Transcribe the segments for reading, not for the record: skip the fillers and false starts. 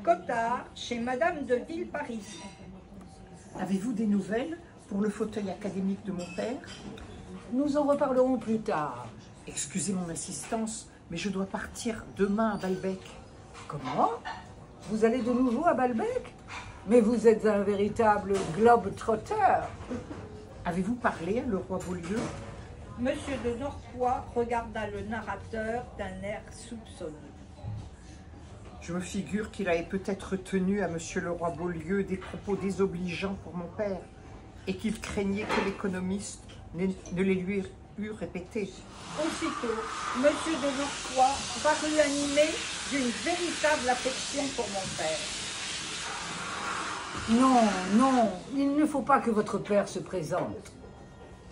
Cottard, chez Madame de Villeparisis. Avez-vous des nouvelles pour le fauteuil académique de mon père? Nous en reparlerons plus tard. Excusez mon insistance, mais je dois partir demain à Balbec. Comment? Vous allez de nouveau à Balbec? Mais vous êtes un véritable globe-trotter. Avez-vous parlé à le roi Beaulieu? Monsieur de Norpois regarda le narrateur d'un air soupçonneux. Je me figure qu'il avait peut-être tenu à monsieur le roi Beaulieu des propos désobligeants pour mon père et qu'il craignait que l'économiste ne les lui eût répétés. Aussitôt, monsieur de Norpois parut animé d'une véritable affection pour mon père. Non, non, il ne faut pas que votre père se présente.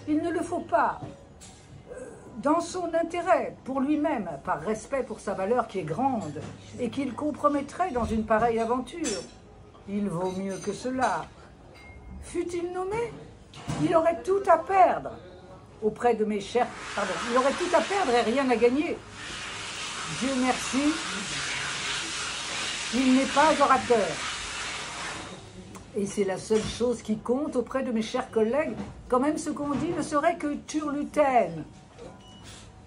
Il ne le faut pas. Dans son intérêt, pour lui-même, par respect pour sa valeur qui est grande, et qu'il compromettrait dans une pareille aventure. Il vaut mieux que cela. Fût-il nommé, il aurait tout à perdre. Auprès de mes chers... Pardon, il aurait tout à perdre et rien à gagner. Dieu merci, il n'est pas orateur. Et c'est la seule chose qui compte auprès de mes chers collègues. Quand même, ce qu'on dit ne serait que turlutaine.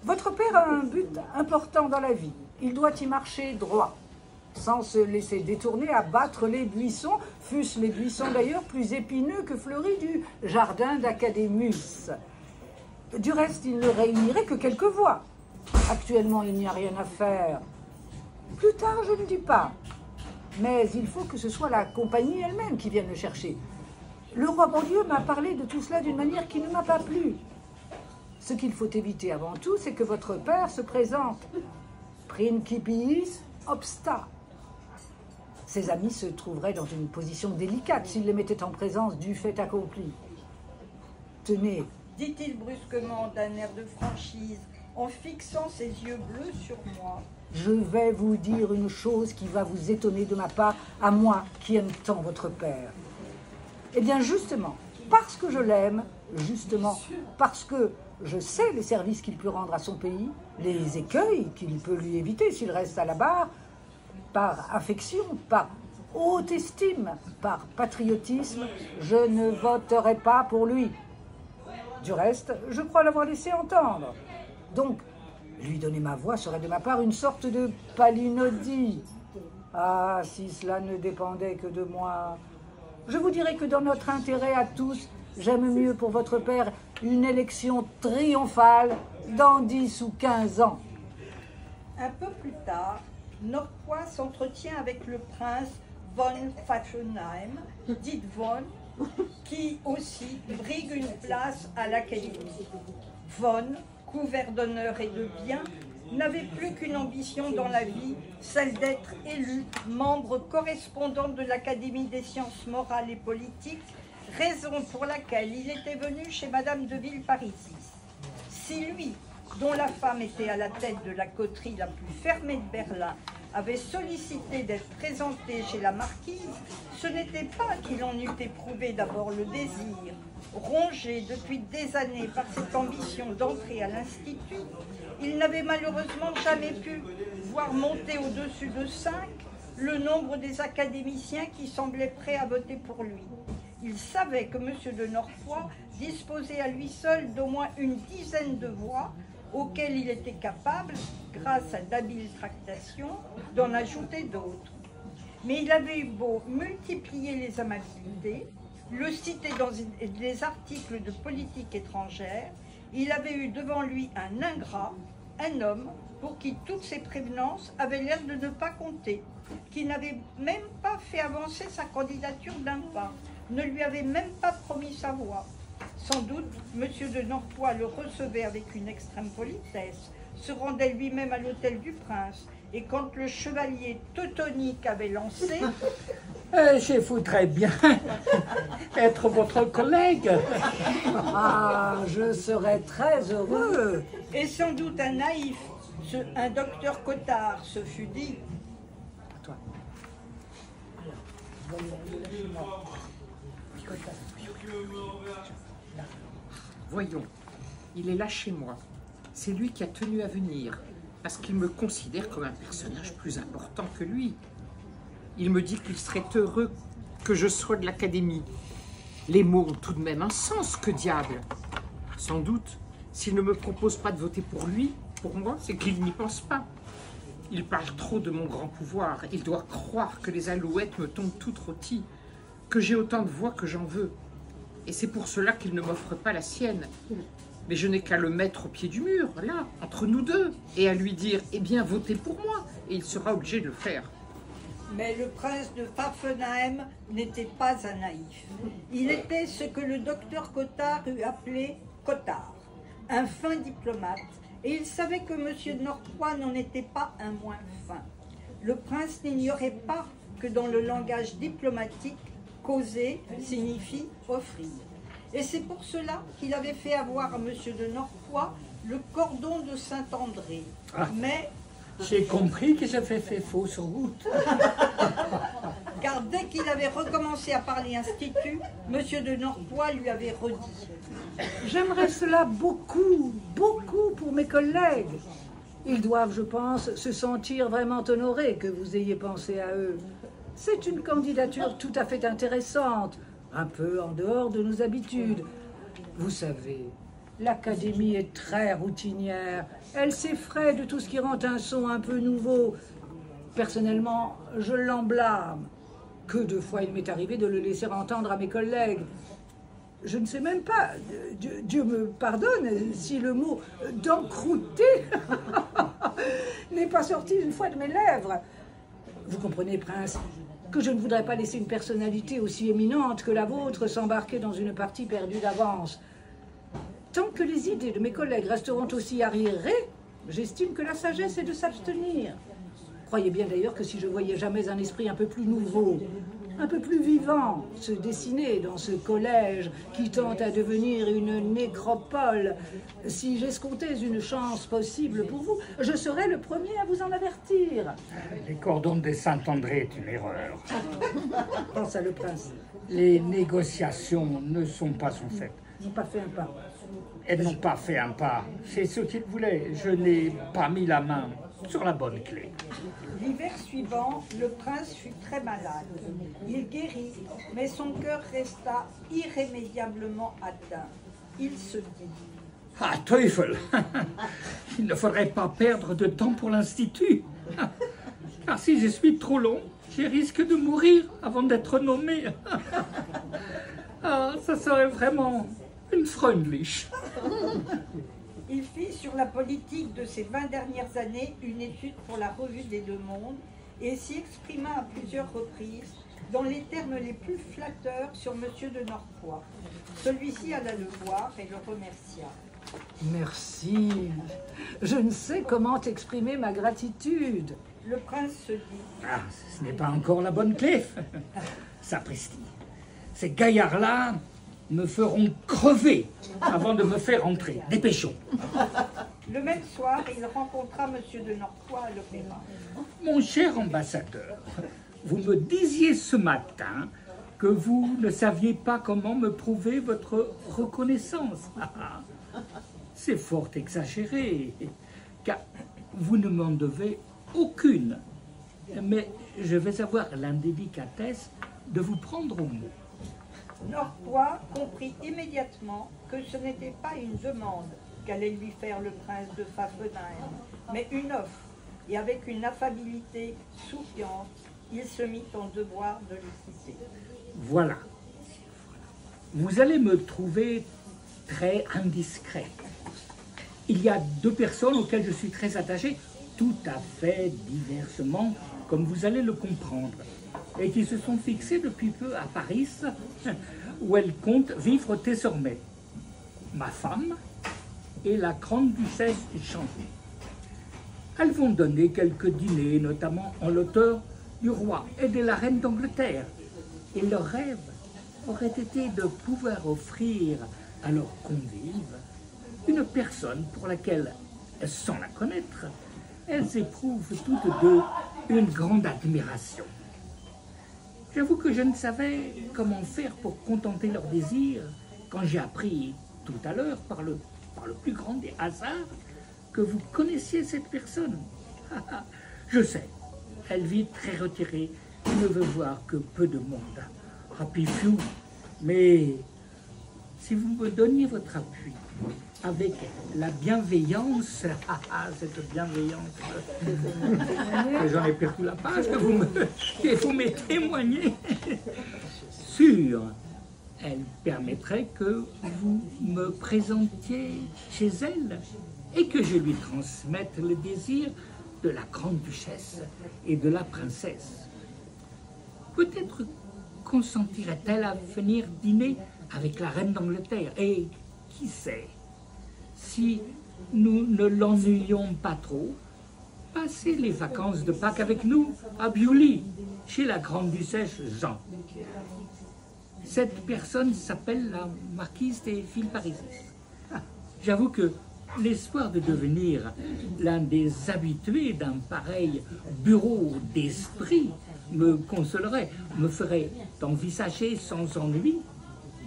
Votre père a un but important dans la vie. Il doit y marcher droit, sans se laisser détourner à battre les buissons, fussent les buissons d'ailleurs plus épineux que fleuris du jardin d'Académus. Du reste, il ne réunirait que quelques voix. Actuellement, il n'y a rien à faire. Plus tard, je ne dis pas. Mais il faut que ce soit la compagnie elle-même qui vienne le chercher. Le roi Beaulieu m'a parlé de tout cela d'une manière qui ne m'a pas plu. Ce qu'il faut éviter avant tout, c'est que votre père se présente. Principiis obsta. Ses amis se trouveraient dans une position délicate s'ils les mettaient en présence du fait accompli. Tenez, dit-il brusquement d'un air de franchise, en fixant ses yeux bleus sur moi. Je vais vous dire une chose qui va vous étonner de ma part, à moi qui aime tant votre père. Eh bien justement, parce que je l'aime, justement, parce que je sais les services qu'il peut rendre à son pays, les écueils qu'il peut lui éviter s'il reste à la barre, par affection, par haute estime, par patriotisme, je ne voterai pas pour lui. Du reste, je crois l'avoir laissé entendre. Donc, lui donner ma voix serait de ma part une sorte de palinodie. Ah, si cela ne dépendait que de moi. Je vous dirais que dans notre intérêt à tous, j'aime mieux pour votre père une élection triomphale dans 10 ou 15 ans. Un peu plus tard, Norpois s'entretient avec le prince von Fachenheim, dit von, qui aussi brigue une place à l'Académie. Von, couvert d'honneur et de bien, n'avait plus qu'une ambition dans la vie, celle d'être élu membre correspondant de l'Académie des sciences morales et politiques, raison pour laquelle il était venu chez Madame de Villeparisis. Si lui, dont la femme était à la tête de la coterie la plus fermée de Berlin, avait sollicité d'être présenté chez la marquise, ce n'était pas qu'il en eût éprouvé d'abord le désir, rongé depuis des années par cette ambition d'entrer à l'Institut. Il n'avait malheureusement jamais pu voir monter au-dessus de 5 le nombre des académiciens qui semblaient prêts à voter pour lui. Il savait que M. de Norpois disposait à lui seul d'au moins une dizaine de voix auxquelles il était capable, grâce à d'habiles tractations, d'en ajouter d'autres. Mais il avait eu beau multiplier les amabilités, le citer dans des articles de politique étrangère, il avait eu devant lui un ingrat, un homme pour qui toutes ses prévenances avaient l'air de ne pas compter, qui n'avait même pas fait avancer sa candidature d'un pas, ne lui avait même pas promis sa voix. Sans doute, M. de Norpois le recevait avec une extrême politesse, se rendait lui-même à l'hôtel du prince, et quand le chevalier teutonique avait lancé... Je voudrais bien être votre collègue. Ah, je serais très heureux. Et sans doute un naïf, un docteur Cottard, se fut dit. Toi. Voyons, il est là chez moi. C'est lui qui a tenu à venir, parce qu'il me considère comme un personnage plus important que lui. Il me dit qu'il serait heureux que je sois de l'Académie. Les mots ont tout de même un sens, que diable! Sans doute, s'il ne me propose pas de voter pour lui, pour moi, c'est qu'il n'y pense pas. Il parle trop de mon grand pouvoir. Il doit croire que les alouettes me tombent toutes rôties, que j'ai autant de voix que j'en veux. Et c'est pour cela qu'il ne m'offre pas la sienne. Mais je n'ai qu'à le mettre au pied du mur, là, entre nous deux, et à lui dire « Eh bien, votez pour moi !» Et il sera obligé de le faire. Mais le prince de Pfaffenheim n'était pas un naïf. Il était ce que le docteur Cottard eût appelé Cottard, un fin diplomate, et il savait que M. de Norpois n'en était pas un moins fin. Le prince n'ignorait pas que dans le langage diplomatique, causer signifie offrir. Et c'est pour cela qu'il avait fait avoir à M. de Norpois le cordon de Saint-André. Ah. Mais, J'ai compris que j'avais fait fausse route. car dès qu'il avait recommencé à parler institut, M. de Norpois lui avait redit. J'aimerais cela beaucoup, beaucoup pour mes collègues. Ils doivent, je pense, se sentir vraiment honorés que vous ayez pensé à eux. C'est une candidature tout à fait intéressante, un peu en dehors de nos habitudes. Vous savez, l'Académie est très routinière. Elle s'effraie de tout ce qui rend un son un peu nouveau. Personnellement, je l'en blâme. Que de fois il m'est arrivé de le laisser entendre à mes collègues. Je ne sais même pas, Dieu me pardonne, si le mot « d'encrouter » n'est pas sorti une fois de mes lèvres. Vous comprenez, prince, que je ne voudrais pas laisser une personnalité aussi éminente que la vôtre s'embarquer dans une partie perdue d'avance. Tant que les idées de mes collègues resteront aussi arriérées, j'estime que la sagesse est de s'abstenir. Croyez bien d'ailleurs que si je voyais jamais un esprit un peu plus nouveau, un peu plus vivant se dessiner dans ce collège qui tente à devenir une nécropole, si j'escomptais une chance possible pour vous, je serais le premier à vous en avertir. Les cordons de Saint-André est une erreur. Pensa le prince. Les négociations ne sont pas en fait. Ils n'ont pas fait un pas. Elles n'ont pas fait un pas. C'est ce qu'ils voulaient. Je n'ai pas mis la main sur la bonne clé. L'hiver suivant, le prince fut très malade. Il guérit, mais son cœur resta irrémédiablement atteint. Il se dit « Ah, Teufel! Il ne faudrait pas perdre de temps pour l'Institut. Car si je suis trop long, je risque de mourir avant d'être nommé. Ah, ça serait vraiment une Freundlich. » Il fit sur la politique de ces 20 dernières années une étude pour la Revue des Deux Mondes et s'y exprima à plusieurs reprises dans les termes les plus flatteurs sur M. de Norpois. Celui-ci alla le voir et le remercia. Merci. Je ne sais comment exprimer ma gratitude. Le prince se dit Ah, ce n'est pas encore la bonne clé. Sapristi. Ces gaillards-là me feront crever avant de me faire entrer. Dépêchons. Le même soir, il rencontra M. de Norpois à l'opéra. Mon cher ambassadeur, vous me disiez ce matin que vous ne saviez pas comment me prouver votre reconnaissance. C'est fort exagéré, car vous ne m'en devez aucune. Mais je vais avoir l'indélicatesse de vous prendre au mot. Norpois comprit immédiatement que ce n'était pas une demande qu'allait lui faire le prince de Pfaffenheim, mais une offre, et avec une affabilité souriante, il se mit en devoir de l'écouter. Voilà. Vous allez me trouver très indiscret. Il y a deux personnes auxquelles je suis très attaché, tout à fait diversement, comme vous allez le comprendre, et qui se sont fixées depuis peu à Paris, où elles comptent vivre désormais. Ma femme et la grande duchesse du Chambly. Elles vont donner quelques dîners, notamment en l'honneur du roi et de la reine d'Angleterre. Et leur rêve aurait été de pouvoir offrir à leurs convives une personne pour laquelle, sans la connaître, elles éprouvent toutes deux une grande admiration. J'avoue que je ne savais comment faire pour contenter leurs désirs quand j'ai appris tout à l'heure, par le plus grand des hasards, que vous connaissiez cette personne. Je sais, elle vit très retirée, ne veux voir que peu de monde. Happy few. Mais si vous me donniez votre appui avec la bienveillance, cette bienveillance, que j'en ai perdu la page, que vous me témoignez, sûre, elle permettrait que vous me présentiez chez elle et que je lui transmette le désir de la grande-duchesse et de la princesse. Peut-être consentirait-elle à venir dîner avec la reine d'Angleterre. Et qui sait, si nous ne l'ennuyions pas trop, passer les vacances de Pâques avec nous à Bewley, chez la grande-duchesse Jean. Cette personne s'appelle la marquise des Villeparisis. J'avoue que l'espoir de devenir l'un des habitués d'un pareil bureau d'esprit me consolerait, me ferait envisager sans ennui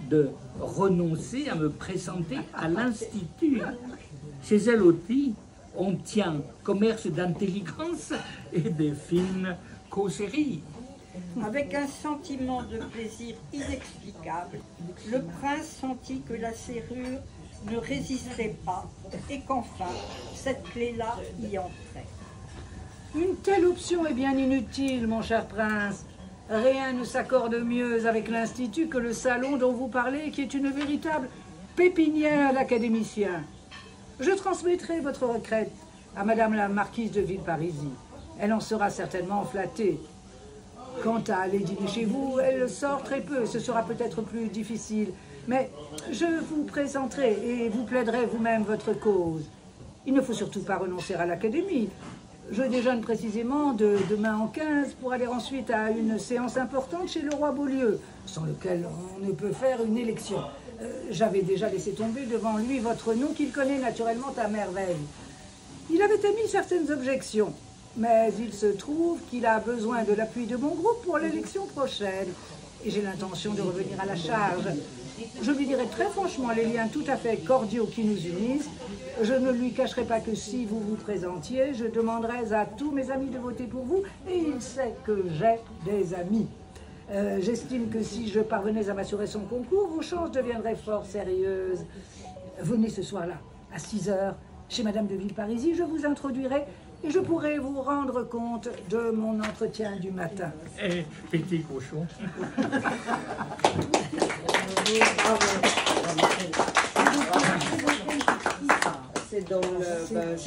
de renoncer à me présenter à l'Institut. Chez elle aussi, on tient commerce d'intelligence et de fines causeries. Avec un sentiment de plaisir inexplicable, le prince sentit que la serrure ne résistait pas et qu'enfin, cette clé-là y entrait. Une telle option est bien inutile, mon cher prince. Rien ne s'accorde mieux avec l'Institut que le salon dont vous parlez, qui est une véritable pépinière d'académiciens. Je transmettrai votre requête à Madame la marquise de Villeparisis. Elle en sera certainement flattée. Quant à aller dîner chez vous, elle sort très peu, ce sera peut-être plus difficile. Mais je vous présenterai et vous plaiderez vous-même votre cause. Il ne faut surtout pas renoncer à l'académie. Je déjeune précisément de demain en 15 pour aller ensuite à une séance importante chez le roi Beaulieu, sans lequel on ne peut faire une élection. J'avais déjà laissé tomber devant lui votre nom qu'il connaît naturellement à merveille. Il avait émis certaines objections, mais il se trouve qu'il a besoin de l'appui de mon groupe pour l'élection prochaine. Et j'ai l'intention de revenir à la charge. Je lui dirai très franchement les liens tout à fait cordiaux qui nous unissent. Je ne lui cacherai pas que si vous vous présentiez, je demanderai à tous mes amis de voter pour vous, et il sait que j'ai des amis. J'estime que si je parvenais à m'assurer son concours, vos chances deviendraient fort sérieuses. Venez ce soir-là, à 6 h, chez Madame de Villeparisis, je vous introduirai et je pourrai vous rendre compte de mon entretien du matin. Eh, petit cochon. C'est dans le...